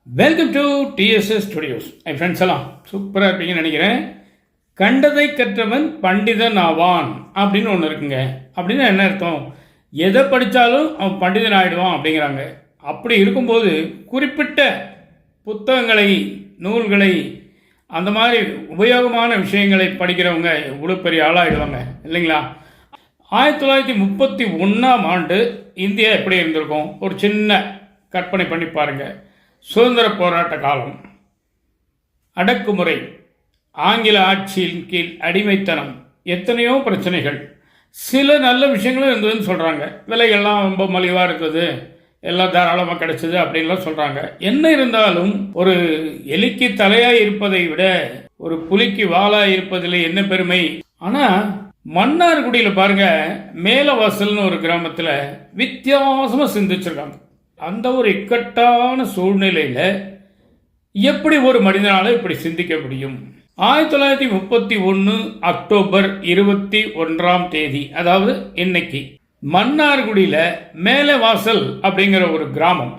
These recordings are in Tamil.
Welcome to TDS studios. N friends எல்லாம் சூப்பராக இருப்பீங்கன்னு நினைக்கிறேன். கண்டதை கற்றவன் பண்டிதன் ஆவான் அப்படின்னு ஒன்று இருக்குங்க. அப்படின்னா என்ன அர்த்தம்? எதை படித்தாலும் அவன் பண்டிதன் ஆகிடுவான் அப்படிங்கிறாங்க. அப்படி இருக்கும்போது குறிப்பிட்ட புத்தகங்களை, நூல்களை, அந்த மாதிரி உபயோகமான விஷயங்களை படிக்கிறவங்க இவ்வளோ பெரிய ஆளாகிடுவாங்க இல்லைங்களா? 1931 இந்தியா எப்படி இருந்திருக்கும்? ஒரு சின்ன கற்பனை பண்ணி பாருங்கள். சுதந்திர போராட்ட காலம், அடக்குமுறை, ஆங்கில ஆட்சியின் கீழ் அடிமைத்தனம், எத்தனையோ பிரச்சனைகள், சில நல்ல விஷயங்களும் இருந்ததுன்னு சொல்கிறாங்க. விலைகள்லாம் ரொம்ப மலிவாக இருந்தது, எல்லாம் தாராளமாக கிடைச்சது அப்படின்லாம் சொல்கிறாங்க. என்ன இருந்தாலும் ஒரு எலிக்கு தலையாக இருப்பதை விட ஒரு புலிக்கு வாளாக இருப்பதில் என்ன பெருமை? ஆனால் மன்னார்குடியில் பாருங்க, மேலவாசல்னு ஒரு கிராமத்தில் வித்தியாசமாக சிந்திச்சிருக்காங்க. அந்த ஒரு இக்கட்டான சூழ்நிலையில் எப்படி ஒரு மனிதனால் இப்படி சிந்திக்க முடியும்? 1931 அக்டோபர் 21 அதாவது இன்னைக்கு மன்னார்குடியில் மேலவாசல் அப்படிங்கிற ஒரு கிராமம்.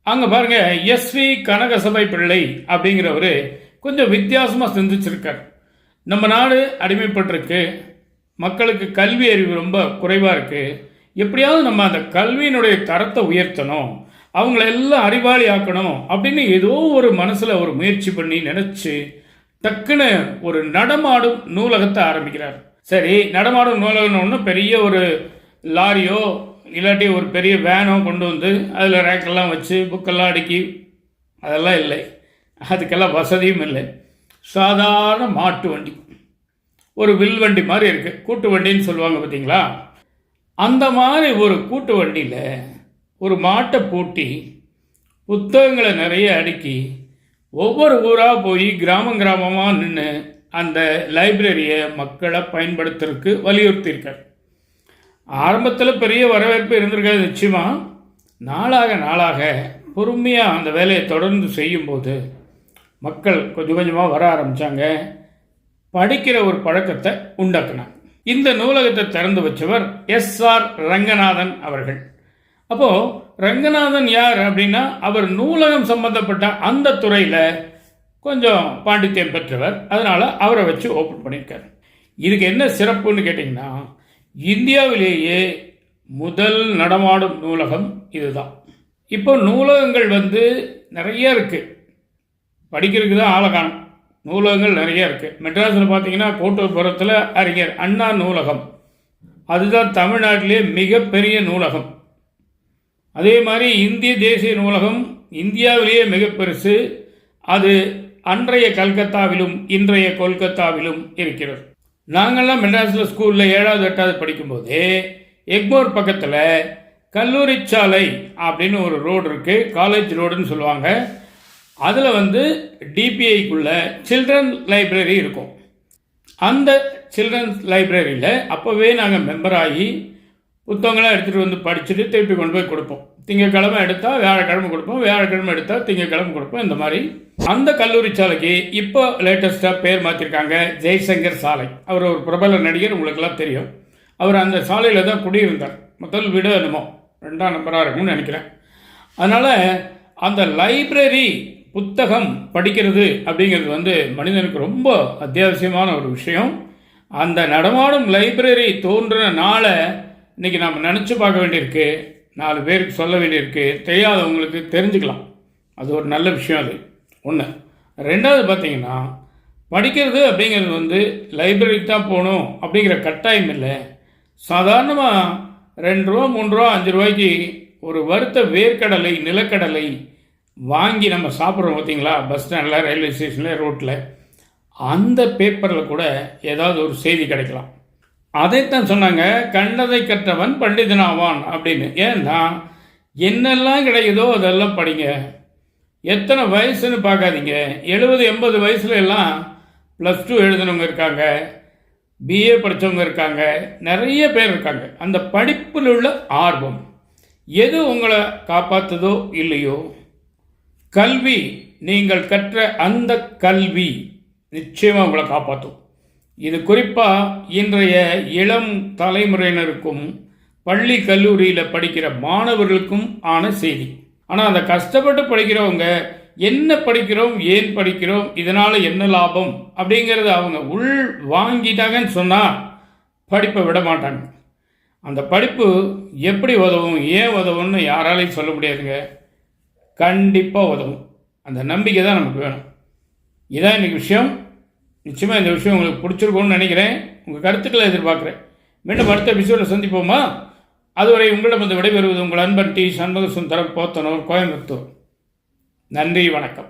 அங்கே பாருங்க, எஸ்வி கனகசபை பிள்ளை அப்படிங்கிறவர் கொஞ்சம் வித்தியாசமாக சிந்திச்சிருக்கார். நம்ம நாடு அடிமைப்பட்டிருக்கு, மக்களுக்கு கல்வி அறிவு ரொம்ப குறைவாக இருக்குது, எப்படியாவது நம்ம அந்த கல்வியினுடைய தரத்தை உயர்த்தணும், அவங்கள எல்லாம் அறிவாளி ஆக்கணும் அப்படின்னு ஏதோ ஒரு மனசில் ஒரு முயற்சி பண்ணி நினச்சி டக்குன்னு ஒரு நடமாடும் நூலகத்தை ஆரம்பிக்கிறார். சரி, நடமாடும் நூலகம்னு பெரிய ஒரு லாரியோ இல்லாட்டி ஒரு பெரிய வேனோ கொண்டு வந்து அதில் ரேக்கெல்லாம் வச்சு புக்கெல்லாம் அடுக்கி அதெல்லாம் இல்லை, அதுக்கெல்லாம் வசதியும் இல்லை. சாதாரண மாட்டு வண்டி, ஒரு வில் வண்டி மாதிரி இருக்குது, கூட்டு வண்டின்னு சொல்லுவாங்க பார்த்தீங்களா? அந்த மாதிரி ஒரு கூட்டு வண்டியில் ஒரு மாட்டை பூட்டி புத்தகங்களை நிறைய அடுக்கி ஒவ்வொரு ஊராக போய் கிராமமாக நின்று அந்த லைப்ரரியை மக்களை பயன்படுத்துறதுக்கு வலியுறுத்தியிருக்கார். ஆரம்பத்தில் பெரிய வரவேற்பு இருந்திருக்காது நிச்சயமாக. நாளாக பொறுமையாக அந்த வேலையை தொடர்ந்து செய்யும்போது மக்கள் கொஞ்சம் கொஞ்சமாக வர ஆரம்பித்தாங்க. படிக்கிற ஒரு பழக்கத்தை உண்டாக்குனாங்க. இந்த நூலகத்தை திறந்து வச்சவர் எஸ்.ஆர். ரங்கநாதன் அவர்கள். அப்போது ரங்கநாதன் யார் அப்படின்னா, அவர் நூலகம் சம்பந்தப்பட்ட அந்த துறையில் கொஞ்சம் பாண்டித்யம் பெற்றவர். அதனால் அவரை வச்சு ஓப்பன் பண்ணியிருக்காரு. இதுக்கு என்ன சிறப்புன்னு கேட்டிங்கன்னா, இந்தியாவிலேயே முதல் நடமாடும் நூலகம் இதுதான். இப்போ நூலகங்கள் நிறைய இருக்குது, படிக்கிறதுக்கு தான் ஆளக்கானம். நூலகங்கள் நிறைய இருக்குது. மெட்ராஸில் பார்த்தீங்கன்னா கோட்டூர்புரத்தில் அறிஞர் அண்ணா நூலகம், அதுதான் தமிழ்நாட்டிலே மிகப்பெரிய நூலகம். அதே மாதிரி இந்திய தேசிய நூலகம் இந்தியாவிலேயே மிக பெருசு. அது அன்றைய கல்கத்தாவிலும் இன்றைய கொல்கத்தாவிலும் இருக்கிறது. நாங்கள்லாம் மெட்ராஸில் ஸ்கூலில் 7வது 8வது படிக்கும்போதே எக்மோர் பக்கத்தில் கல்லூரி சாலை அப்படின்னு ஒரு ரோடு இருக்குது, காலேஜ் ரோடுன்னு சொல்லுவாங்க. அதில் டிபிஐக்குள்ள சில்ட்ரன் லைப்ரரி இருக்கும். அந்த சில்ட்ரன்ஸ் லைப்ரரியில் அப்போவே நாங்கள் மெம்பர் ஆகி புத்தகங்களாக எடுத்துகிட்டு படிச்சுட்டு திருப்பி கொண்டு போய் கொடுப்போம். திங்கக்கிழமை எடுத்தால் வியாழக்கிழமை கொடுப்போம், வியாழக்கிழமை எடுத்தால் திங்கக்கிழமை கொடுப்போம். இந்த மாதிரி அந்த கல்லூரி சாலைக்கு இப்போ லேட்டஸ்ட்டாக பேர் மாற்றிருக்காங்க, ஜெய்சங்கர் சாலை. அவர் ஒரு பிரபல நடிகர், உங்களுக்கெல்லாம் தெரியும். அவர் அந்த சாலையில் தான் குடியிருந்தார். முதல் வீடு என்னமோ 2ஆம் நம்பராக இருக்கும்னு நினைக்கிறேன். அதனால் அந்த லைப்ரரி, புத்தகம் படிக்கிறது அப்படிங்கிறது மனிதனுக்கு ரொம்ப அத்தியாவசியமான ஒரு விஷயம். அந்த நடமாடும் லைப்ரரி தோன்றின நாளை இன்றைக்கி நாம் நினச்சி பார்க்க வேண்டியிருக்கு, 4 பேருக்கு சொல்ல வேண்டியிருக்கு, தெரியாதவங்களுக்கு தெரிஞ்சுக்கலாம். அது ஒரு நல்ல விஷயம். அது ஒன்று. 2வது பார்த்திங்கன்னா, படிக்கிறது அப்படிங்கிறது லைப்ரரிக்கு தான் போகணும் அப்படிங்கிற கட்டாயம் இல்லை. சாதாரணமாக 2 ரூபா 3 ரூபா 5 ரூபாய்க்கு ஒரு வறுத்த வேர்க்கடலை, நிலக்கடலை வாங்கி நம்ம சாப்பிட்றோம் பார்த்தீங்களா? பஸ் ஸ்டாண்டில், ரயில்வே ஸ்டேஷனில், ரோட்டில். அந்த பேப்பரில் கூட ஏதாவது ஒரு செய்தி கிடைக்கலாம். அதைத்தான் சொன்னாங்க, கண்டதை கற்றவன் பண்டிதனாவான் அப்படின்னு. ஏன்னா என்னெல்லாம் கிடைக்குதோ அதெல்லாம் படிங்க. எத்தனை வயசுன்னு பார்க்காதீங்க. 70 80 வயசுல எல்லாம் +2 எழுதினவங்க இருக்காங்க, பிஏ படித்தவங்க இருக்காங்க, நிறைய பேர் இருக்காங்க. அந்த படிப்பில் உள்ள ஆர்வம் எது உங்களை காப்பாற்றுதோ இல்லையோ, கல்வி, நீங்கள் கற்ற அந்த கல்வி நிச்சயமாக உங்களை காப்பாற்றும். இது குறிப்பாக இன்றைய இளம் தலைமுறையினருக்கும் பள்ளி கல்லூரியில் படிக்கிற மாணவர்களுக்கும் ஆன செய்தி. ஆனால் அந்த கஷ்டப்பட்டு படிக்கிறவங்க என்ன படிக்கிறோம், ஏன் படிக்கிறோம், இதனால் என்ன லாபம் அப்படிங்கிறத அவங்க உள் வாங்கிட்டாங்கன்னு சொன்னால் படிப்பை விட மாட்டாங்க. அந்த படிப்பு எப்படி உதவும், ஏன் உதவும்னு யாராலையும் சொல்ல முடியாதுங்க. கண்டிப்பாக உதவும். அந்த நம்பிக்கை தான் நமக்கு வேணும். இதான் இன்றைக்கி விஷயம். நிச்சயமாக இந்த விஷயம் உங்களுக்கு பிடிச்சிருக்கும்னு நினைக்கிறேன். உங்கள் கருத்துக்களை எதிர்பார்க்குறேன். மீண்டும் அடுத்த எபிசோடில் சந்திப்போமா? அதுவரை உங்களிடம் வந்து விடைபெறுவது உங்கள் அன்பன் டி. சண்முக சுந்தரம், போத்தனூர், கோயம்புத்தூர். நன்றி, வணக்கம்.